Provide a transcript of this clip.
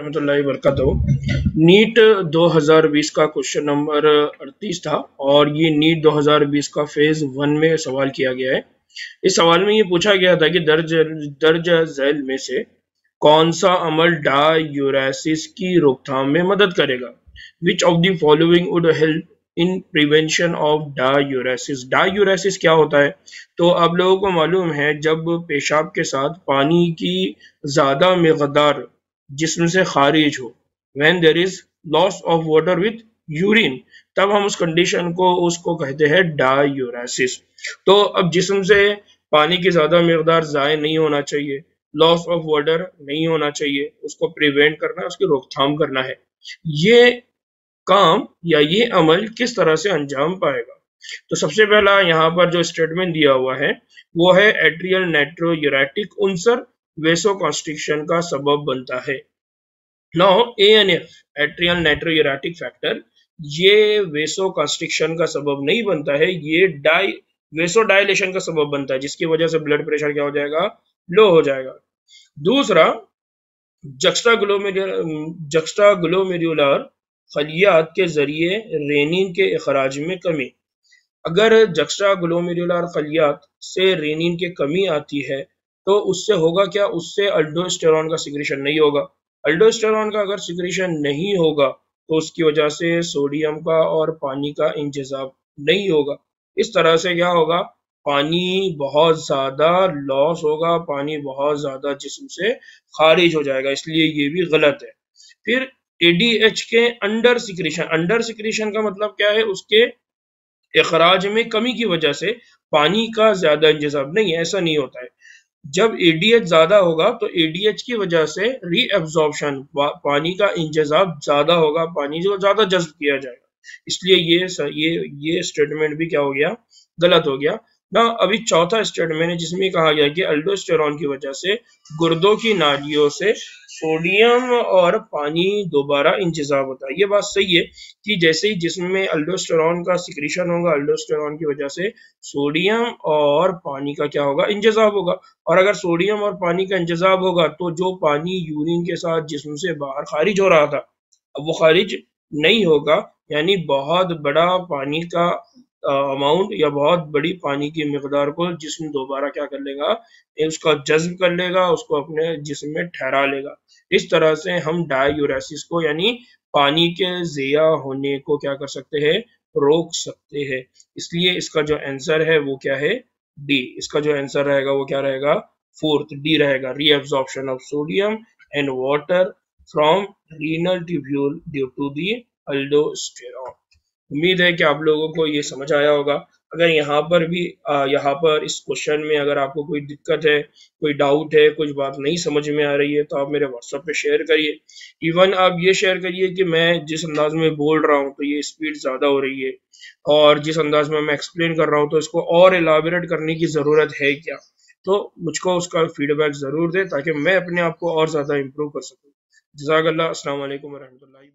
रहमतुल्लाहि वबरकातुहू। नीट 2020 का question number 38 था और ये नीट 2020 का फेज 1 में सवाल किया गया है। इस सवाल में ये पूछा गया था कि दर्ज झैल में से कौन सा अमल डायूरेसिस की रोकथाम में मदद करेगा। Which of the following would help in prevention of diuresis. Diuresis क्या होता है? तो आप लोगों को मालूम है, जब पेशाब के साथ पानी की ज्यादा मिकदार जिस्म से खारिज हो, when there is loss of water with urine, तब हम उस कंडीशन को उसको कहते हैं डायूरेसिस। तो अब जिस्म से पानी की ज्यादा मिकदार ज़ाय नहीं होना चाहिए, लॉस ऑफ वाटर नहीं होना चाहिए, उसको प्रिवेंट करना है, उसकी रोकथाम करना है। ये काम या ये अमल किस तरह से अंजाम पाएगा? तो सबसे पहला यहाँ पर जो स्टेटमेंट दिया हुआ है वो है एट्रियल नाइट्रोयूरेटिक उनसर वेसोकॉन्स्ट्रिक्शन का सबब बनता है। नाउ ANF, एट्रियल नाइट्रोयूरेटिक फैक्टर, ये वेसोकॉन्स्ट्रिक्शन का सबब नहीं बनता है, ये वेसोडाइलेशन का सबब बनता है, जिसकी वजह से ब्लड प्रेशर क्या हो जाएगा? लो हो जाएगा। दूसरा, जक्स्टाग्लोमेरुलर खलियात के जरिए रेनिन के इखराज में कमी। अगर जक्स्टाग्लोमेरुलर खलियात से रेनिन की कमी आती है तो उससे होगा क्या? उससे अल्डोस्टेरॉन का सिक्रेशन नहीं होगा। अल्डोस्टेरॉन का अगर सिक्रेशन नहीं होगा तो उसकी वजह से सोडियम का और पानी का इंतजाम नहीं होगा। इस तरह से क्या होगा? पानी बहुत ज्यादा लॉस होगा, पानी बहुत ज्यादा जिस्म से खारिज हो जाएगा, इसलिए ये भी गलत है। फिर ADH के अंडर सिक्रेशन का मतलब क्या है? उसके इखराज में कमी की वजह से पानी का ज्यादा इंतजाम नहीं है, ऐसा नहीं होता है। जब ADH ज्यादा होगा तो ADH की वजह से रीअब्जॉर्प्शन, पानी का इंतजाम ज्यादा होगा, पानी जो ज्यादा जज्ब किया जाएगा, इसलिए ये स्टेटमेंट भी क्या हो गया? गलत हो गया ना। अभी चौथा स्टेटमेंट है जिसमें कहा गया कि अल्डोस्टेरॉन की वजह से गुर्दों की नालियों से सोडियम और पानी दोबारा इंतजाम होता है। ये बात सही है कि जैसे ही जिस्म में अल्डोस्टेरॉन का सिक्रीशन होगा, अल्डोस्टेरॉन की वजह से सोडियम और पानी का क्या होगा? इंतजाम होगा। और अगर सोडियम और पानी का इंतजाम होगा तो जो पानी यूरिन के साथ जिस्म से बाहर खारिज हो रहा था, अब वो खारिज नहीं होगा, यानी बहुत बड़ा पानी का अमाउंट या बहुत बड़ी पानी की मिकदार को जिस्म दोबारा क्या कर लेगा? उसका जज्ब कर लेगा, उसको अपने जिस्म में ठहरा लेगा। इस तरह से हम डायूरेसिस को यानी पानी के ज़िया होने को क्या कर सकते हैं? रोक सकते हैं। इसलिए इसका जो आंसर है वो क्या है? डी। इसका जो आंसर रहेगा वो क्या रहेगा? फोर्थ, डी रहेगा। Reabsorption of sodium and water from renal tubule due to the aldosterone. उम्मीद है कि आप लोगों को ये समझ आया होगा। अगर यहाँ पर इस क्वेश्चन में अगर आपको कोई दिक्कत है, कोई डाउट है, कुछ बात नहीं समझ में आ रही है तो आप मेरे व्हाट्सएप पे शेयर करिए। इवन आप ये शेयर करिए कि मैं जिस अंदाज में बोल रहा हूँ तो ये स्पीड ज़्यादा हो रही है, और जिस अंदाज में मैं एक्सप्लेन कर रहा हूँ तो इसको और एलाबोरेट करने की ज़रूरत है क्या। तो मुझको उसका फीडबैक ज़रूर दें ताकि मैं अपने आप को और ज़्यादा इम्प्रूव कर सकूँ। जज़ाकल्लाह। अस्सलाम वालेकुम वरहमतुल्लाहि।